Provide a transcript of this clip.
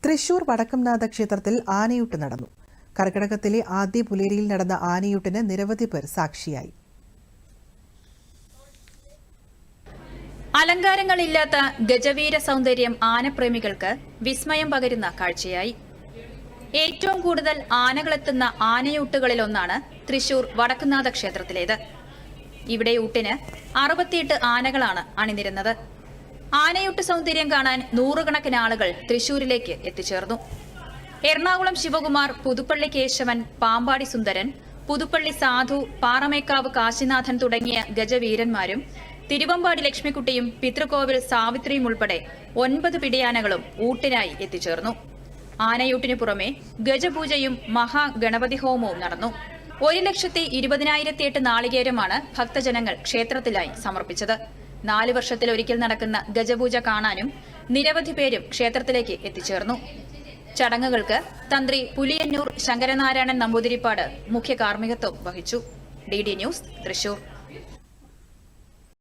തൃശൂർ വടക്കംനാഥ ക്ഷേത്രത്തിൽ ആനയൂട്ട് നടന്നു. കർക്കിടകത്തിലെ ആദ്യ പുലരിയിൽ നടന്ന ആനയൂട്ടിന് നിരവധി പേർ സാക്ഷിയായി. അലങ്കാരങ്ങളില്ലാത്ത ഗജവീര സൗന്ദര്യം ആനപ്രേമികൾക്ക് വിസ്മയം പകരുന്ന കാഴ്ചയായി. ഏറ്റവും കൂടുതൽ ആനകളെത്തുന്ന ആനയൂട്ടുകളിലൊന്നാണ് തൃശൂർ വടക്കുംനാഥ ക്ഷേത്രത്തിലേത്. ഇവിടെ ഊട്ടിന് 68 ആനകളാണ് അണിനിരുന്നത്. ആനയൂട്ട് സൗന്ദര്യം കാണാൻ നൂറുകണക്കിന് ആളുകൾ തൃശൂരിലേക്ക് എത്തിച്ചേർന്നു. എറണാകുളം ശിവകുമാർ, പുതുപ്പള്ളി കേശവൻ, പാമ്പാടി സുന്ദരൻ, പുതുപ്പള്ളി സാധു, പാറമേക്കാവ് കാശിനാഥൻ തുടങ്ങിയ ഗജവീരന്മാരും തിരുവമ്പാടി ലക്ഷ്മിക്കുട്ടിയും പിതൃകോവിൽ സാവിത്രിയും ഉൾപ്പെടെ 9 പിടിയാനകളും ഊട്ടിനായി എത്തിച്ചേർന്നു. ആനയൂട്ടിനു പുറമെ ഗജപൂജയും മഹാഗണപതി ഹോമവും നടന്നു. 1,20,028 നാളികേരമാണ് ഭക്തജനങ്ങൾ ക്ഷേത്രത്തിലായി സമർപ്പിച്ചത്. 4 വർഷത്തിലൊരിക്കൽ നടക്കുന്ന ഗജപൂജ കാണാനും നിരവധി പേരും ക്ഷേത്രത്തിലേക്ക് എത്തിച്ചേർന്നു. ചടങ്ങുകൾക്ക് തന്ത്രി പുലിയന്നൂർ ശങ്കരനാരായണൻ നമ്പൂതിരിപ്പാട് മുഖ്യ കാർമ്മികത്വം വഹിച്ചു. DD news, Thrissur.